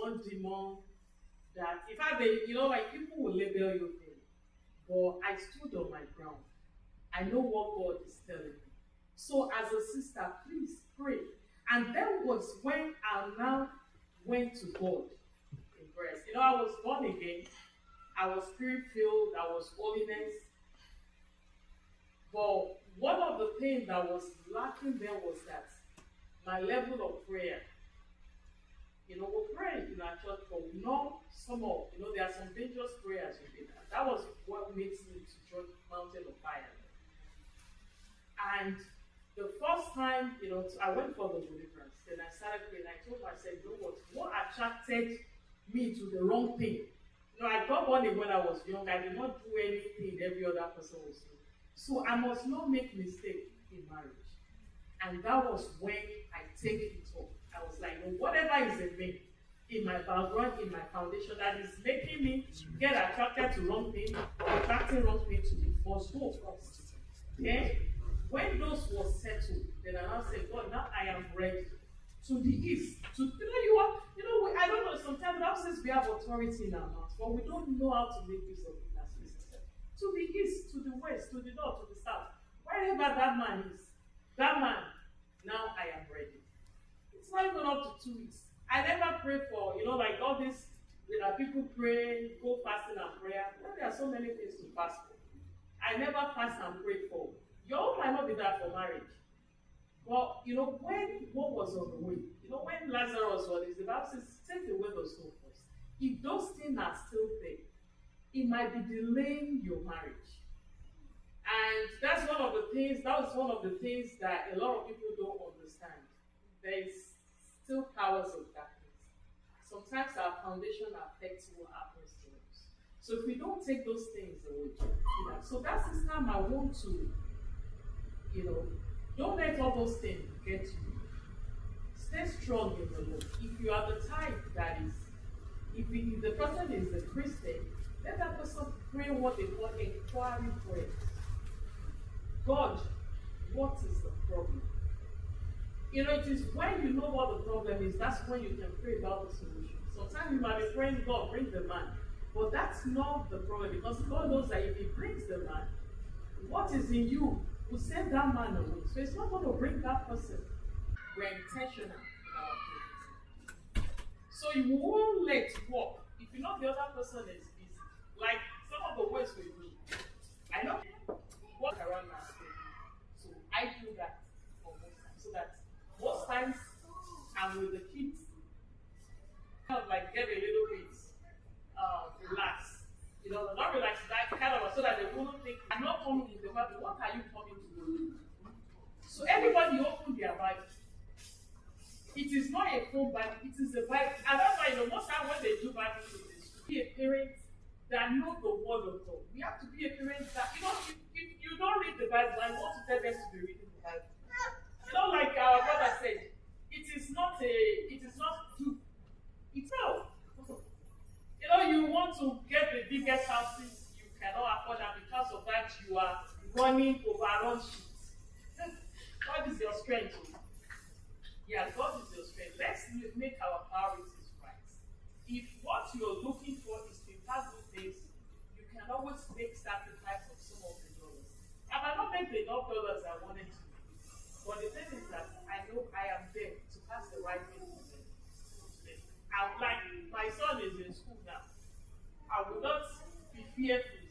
one demon that, in fact, like people will label you things, but I stood on my ground. I know what God is telling me. So, as a sister, please pray. And that was when I now went to God in prayer. I was born again, I was spirit filled, I was holiness. But one of the things that was lacking there was that my level of prayer. We pray in our church, but not some of, there are some dangerous prayers we did. That was what makes me to join Mountain of Fire. And the first time, I went for the deliverance. Then I started praying. I told myself, what attracted me to the wrong thing? I got born when I was young. I did not do anything every other person was doing. So I must not make mistake in marriage. And that was when I take it all. I was like, whatever is in me, in my background, in my foundation, that is making me get attracted to wrong things, attracting wrong things to me, must go first. Okay? When those were settled, then I now said, God, now I am ready to the east. I don't know, sometimes that says we have authority in our mouth, but we don't know how to make use of it as business. To the east, to the west, to the north, to the south, wherever that man is, that man, now I am ready. It's not even up to 2 weeks. I never pray for, like all this, people pray, go fasting and prayer. There are so many things to fast for. I never fast and pray for. Your own might not be that for marriage. But, when what was on the way, when Lazarus was, the Bible says, take away the stone first. If those things are still there, it might be delaying your marriage. And that was one of the things that a lot of people don't understand. There is still powers of darkness. Sometimes our foundation affects what happens to us. So if we don't take those things away, so that's the time I want to, don't let all those things get to you. Stay strong in the Lord. If you are the type that is, if the person is a Christian, let that person pray what they call inquiry prayers. God, what is the problem? It is when you know what the problem is, that's when you can pray about the solution. Sometimes you might be praying, God, bring the man. But that's not the problem, because God knows that if he brings the man, what is in you will send that man away. So it's not going to bring that person. We're intentional in our prayers. So you won't let work. If you know the other person is busy, like some of the ways we do. I know walk around my stage. So I do that for most times. So that most times I'm with the kids, kind of like get a little bit relaxed. Not relaxed, that kind of so that they wouldn't think, I'm not coming in the Bible, what are you coming to do? So everybody open their Bible. It is not a phone Bible, it is a Bible. And that's why most time when they do Bible studies, be a parent that know the word of God. We have to be a parent that, if you don't read the Bible, I want to tell them to be reading the Bible. Like our brother said, it is not two. It's no. You want to get the biggest houses, you cannot afford that. Because of that, you are running overrun sheets. God is your strength. Yeah, God is your strength. Let's make our priorities right. If what you're looking for is to have good things, you can always make sacrifice of some of the dollars. I might not make the enough dollars I wanted to, but the thing is that I know I am there to pass the right thing to them. I'm like, my son is in school now. I will not be fearful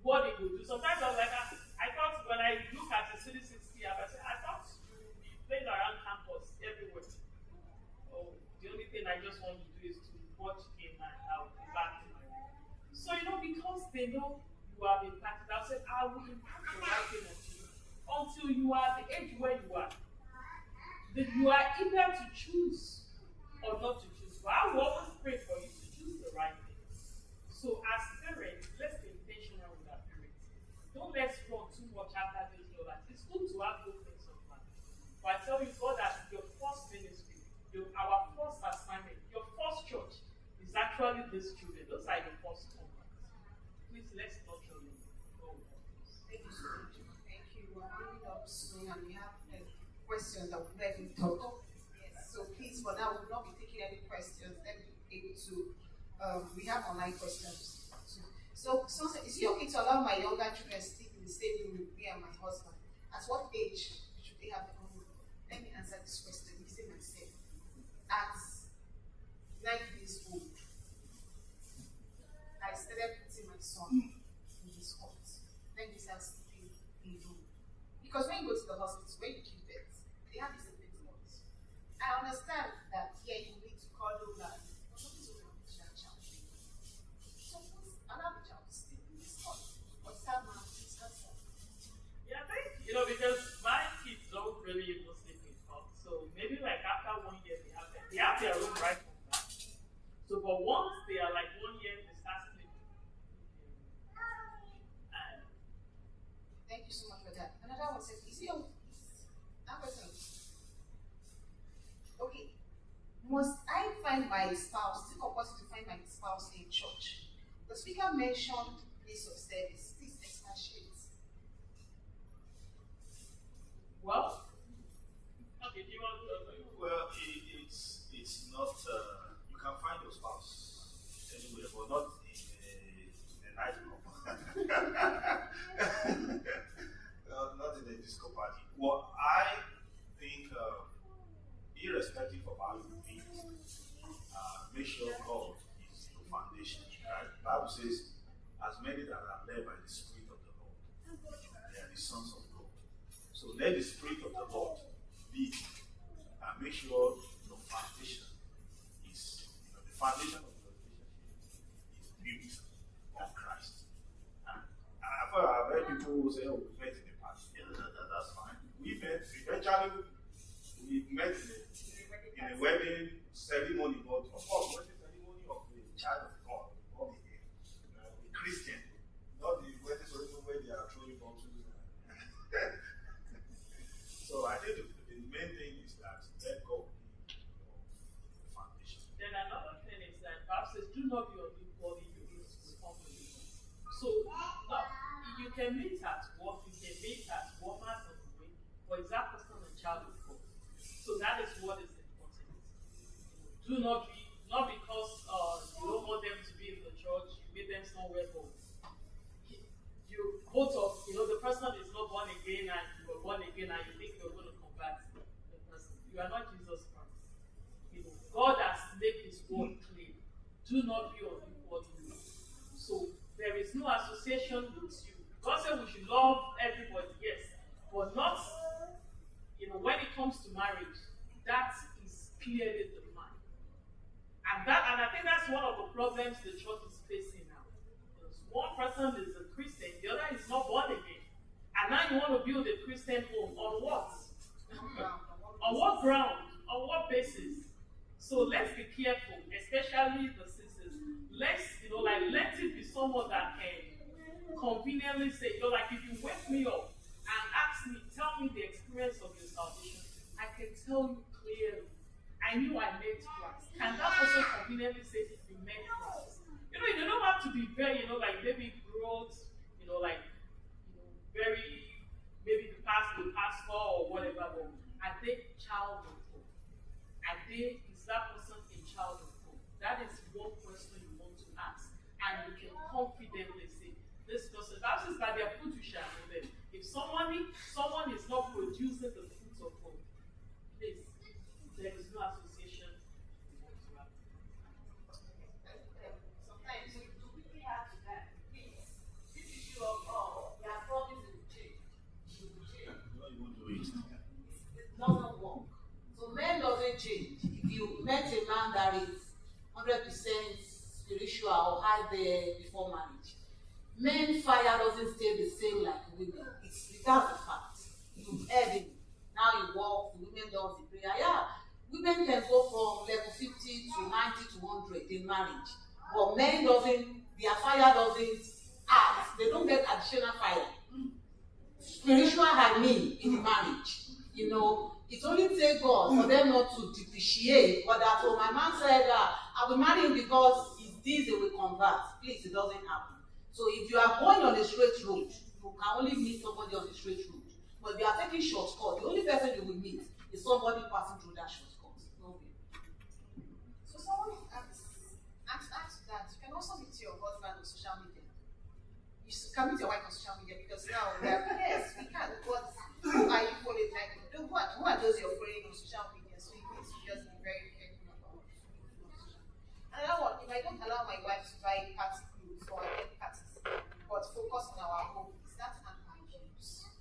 what he will do. Sometimes I was like, I thought when I look at the city 60, I thought you will be playing around campus everywhere. Oh, the only thing I just want to do is to watch him and I'll be back to my room. So, because they know you have impacted, I'll say, I will impact the right thing on you until you are at the age where you are. That you are either to choose or not to choose. But I will always pray for you to choose the right thing. So as parents, let's be intentional with our parents. Don't let's run too much after this or that. It's good to have good things of life. But I tell you, God, that your first ministry, our first assignment, your first church is actually these children. Those are your first converts. Please let's nurture them. Thank you so much. Thank you. We're bringing up soon and we have questions that we've let you talk. Yes. So please, for now, we will not be taking any questions. Let me able to, we have online questions. So is it okay to allow my younger children to sleep in the same room with me and my husband? At what age should they have their own room? Let me answer this question using myself. At 9 years old, I started putting my son in his cot when he started sleeping in the room. Because when you go to the hospital, when you give birth, they have these separate wards. I understand that here you need to cuddle that, but nobody's going to teach that child. So please allow the child to sleep in his cot. What's that man? Please answer. Yeah, I think, because my kids don't really even sleep in cots. So maybe like after 1 year, they have their room right from that. So, but once they are like 1 year, they start sleeping. Thank you so much for that. Another one says, is it okay? Okay. Must I find my spouse? Is it compulsory to find my spouse in church? The speaker mentioned place of service. Please expatiate. Well, okay, do you want to? Well, it's not. You can find your spouse anywhere, but not in a nightclub. Not in a disco party. Well, I think, irrespective of how you meet, make sure God is your foundation. Right? The Bible says, as many that are led by the Spirit of the Lord, they are the sons of God. So let the Spirit of the Lord lead you, and make sure your foundation is, the foundation of your relationship is built on Christ. And I've heard people who say, oh, we met in a party. Yeah, that's fine. We met, eventually, we met in a wedding ceremony, but of course, wedding ceremony of the child of God, of the Christian, not the wedding ceremony where they are throwing bottles. So I think the main thing is that let go be the foundation. Then another thing is that Bible says, do not be unequally yoked with unbelievers. So now, you can meet at work, you can meet at Walmart on the way, for example, son and child of God. So that is what is important. Do not because you don't want them to be in the church, you meet them somewhere else. You both of, the person is not born again and you were born again and you think you're going to convert the person. You are not Jesus Christ. God has made his word clear. Do not be unequal. So there is no association with you. God said we should love everybody, yes, but not, when it comes to marriage, that is clearly defined. And I think that's one of the problems the church is facing now. One person is a Christian, the other is not born again. And now you want to build a Christian home on what? On what ground? On what basis? So let's be careful, especially the sisters. Let's, let it be someone that can conveniently say, if you wake me up and ask me, tell me the experience of your salvation, I can tell you clearly. I knew I met Christ. Can that person conveniently say, you met Christ? You don't have to be very, maybe growth, very, maybe the pastor or whatever, but are they child of God? Is that person a child of God? That is one question you want to ask. And you can confidently say, this person, that is by their fruit you shall know them. If someone is not producing the fruit of God, please, there is no association you want to have. Sometimes you quickly add to that. Please, this issue of they are promised to change. No, you won't do it. It doesn't work. So men doesn't change. If you met a man that is 100% spiritual or high there before marriage, men fire doesn't stay the same like women. That's a fact. You've heard it. Now you walk, the women does the prayer. Yeah, women can go from level 50 to 90 to 100 in marriage. But men their fire doesn't add. They don't get additional fire. Spiritual in the marriage. It only takes God for them not to depreciate. But that's what my man said, I'll be marrying because it's this they will convert. Please, it doesn't happen. So if you are going on a straight road, you can only meet somebody on the straight road. But if you are taking shortcut, the only person you will meet is somebody passing through that shortcut. No way. So someone asks, on social media. Can meet your wife on social media because now we are, yes, we can. But who are you following? Like, who are those you're following on social media? So you need to just be very careful about it. Another one, if I don't allow my wife to buy party clothes or attend parties, but focus on our home, is that an abuse?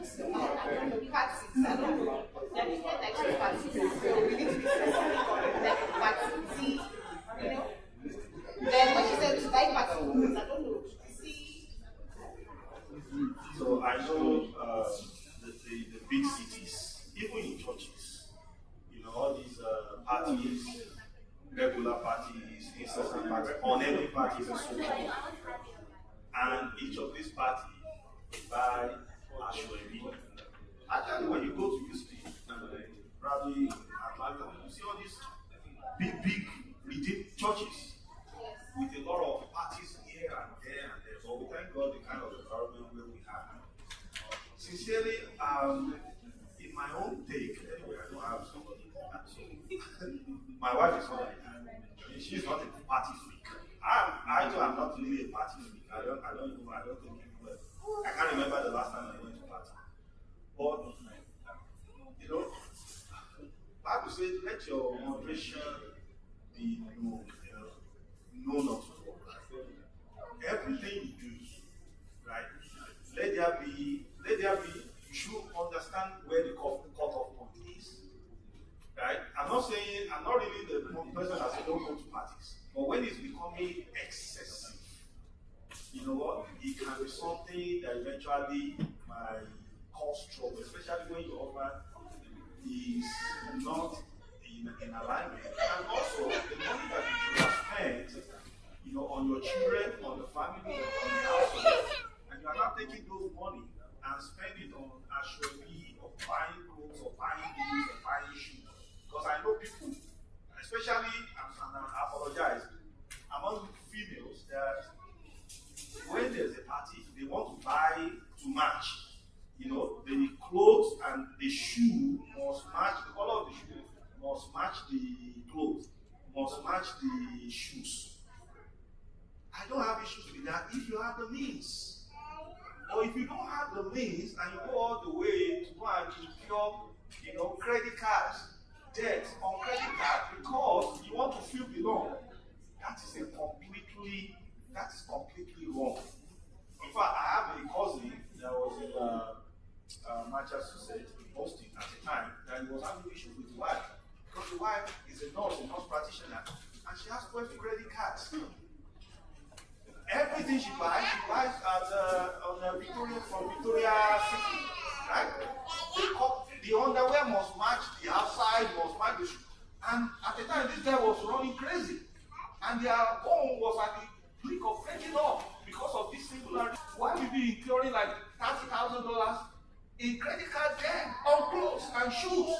So, I don't know parties. I don't know. There are different types of parties. So we need to be specific on the type of party. See, you know. Then when she said to buy party clothes, I don't know. See. So I know the big cities, even in churches, you know, all these parties, regular parties, incessant parties, unending parties and so on. And each of these parties buy Ashwebi. Actually, when you go to Houston and probably Atlanta, you see all these big redeemed churches with a lot of parties here and there and there. But we thank God the kind of environment where we have. Sincerely, in my own take, anyway, I don't have somebody. So my wife is not like that. She's not a party freak. I too am not really a party freak. I don't think I can't remember the last time I went to party. But you know, Bible says, let your moderation be known. Know not to walk. Everything you do, right? Let there be, you should understand where the cut-off point is. Right? I'm not really the person that says don't go to parties. But when it's becoming excessive, you know what? It can be something that eventually might cause trouble, especially when your husband is not in alignment. And also, the money that you have spent, you know, on your children, on the family, on the household, and you are not taking those money and spending it on Ashwebi or buying clothes or buying things or buying shoes. Because I know people, especially, and I apologize, among females, that when there's a party, they want to buy to match. You know, the clothes and the shoe must match, the color of the shoe must match the clothes, must match the shoes. I don't have issues with that if you have the means. Or if you don't have the means and you go all the way to go and incur, you know, credit cards, debt on credit card because you want to feel belong, that is completely wrong. In fact, I have a cousin that was in Massachusetts, in Boston at the time, that he was having issues with his wife. Because the wife is a nurse practitioner, and she has 12 credit cards. Everything she buys at Victoria, from Victoria City, right? The underwear must match the outside, must match the shoe. And at the time, this guy was running crazy. And their home was at the brink of breaking up because of this singular. Why will you be incurring like $30,000 in credit card debt on clothes and shoes?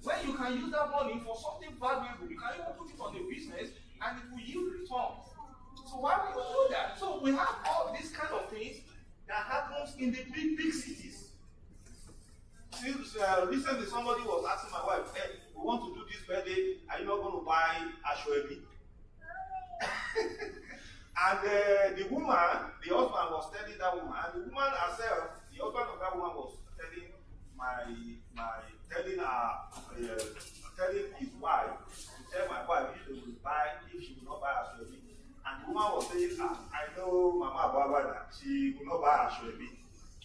When you can use that money for something valuable, you can even put it on a business and it will yield returns. So why would you do that? So we have all these kind of things that happens in the big cities. Recently somebody was asking my wife, hey, we want to do this birthday, are you not going to buy Ashwebi? And the husband was telling that woman, and the woman herself, the husband of that woman was telling telling his wife to tell my wife if she will not buy Ashwebi. And the woman was saying, I know Mama Baba, she will not buy Ashwebi.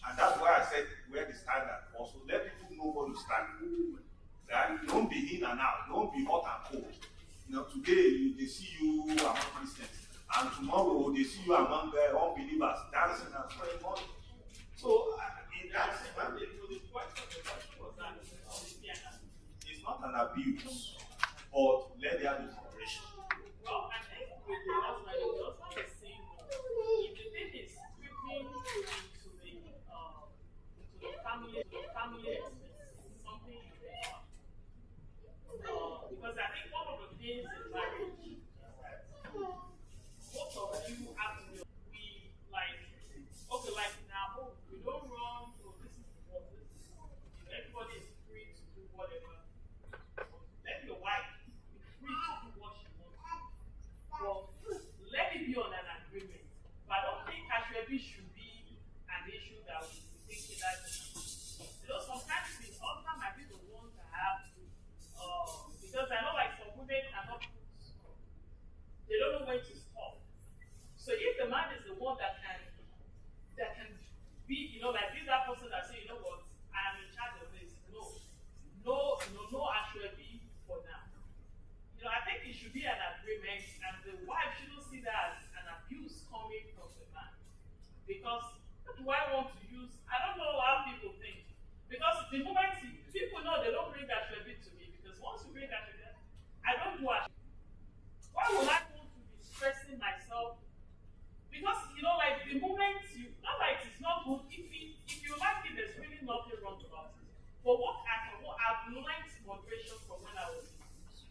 And that's why I said where the standard was. So let people know what you stand. Right? Don't be in and out. Don't be hot and cold. You know, today they see you among Christians, and tomorrow they see you among unbelievers dancing and spraying money. So in that sense, it's not an abuse, but let there be moderation. Well, I think with the husband is saying if the thing is creeping into the family expenses, something you can because I think one of the things in marriage is that most of you have to know we like now we don't run so this is what this is. Everybody is free to do whatever. Let your wife be free to do what she because what do I want to use? I don't know how people think. Because the moment people know they don't bring Ashwebi to me, because once you bring Ashwebi, I don't do Ashwebi. Why would I want to be stressing myself? Because like the moment not like it's not good. If you like it, there's really nothing wrong about it. But I've learned moderation from when I was in school.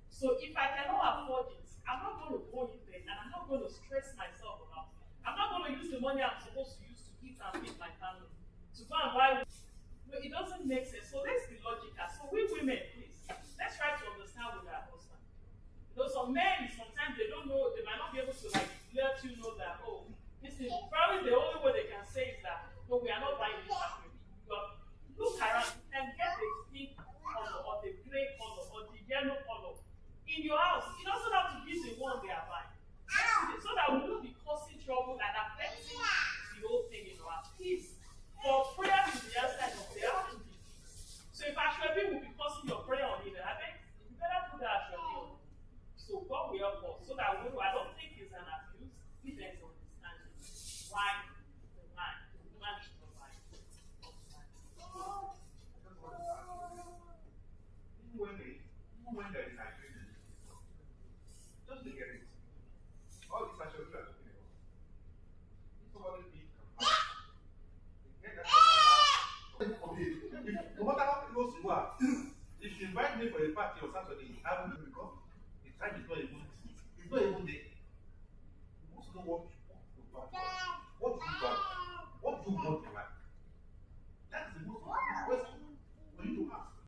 So if I cannot afford it, I'm not going to go in there and I'm not going to stress myself about it. I'm not going to use the money I'm supposed to use to eat and feed my family. To go and buy. It doesn't make sense. So let's be logical. So we women, please, let's try to understand with our husband. Some men sometimes they don't know, they might not be able to let you know that, oh, this is probably the only way they can say is that, no, we are not buying this factory. Look around and get the pink color or the gray color or the yellow color in your house. It doesn't have to be the one they are buying. So that we won't be causing trouble and affecting the whole thing in our house. Please, for prayer to be answered, they have to be fixed. So if Ashwebi will be causing your prayer on it, I think you better put that Ashwebi on. So God will help us so that I don't think it's an abuse if there's understanding. Why the man should provide. Even when there is agreement, just look at it. All these are talking about. If somebody big no matter how close you are, if you invite me for a party on Saturday, I will because the time is not even there. You must know what you want. What you want.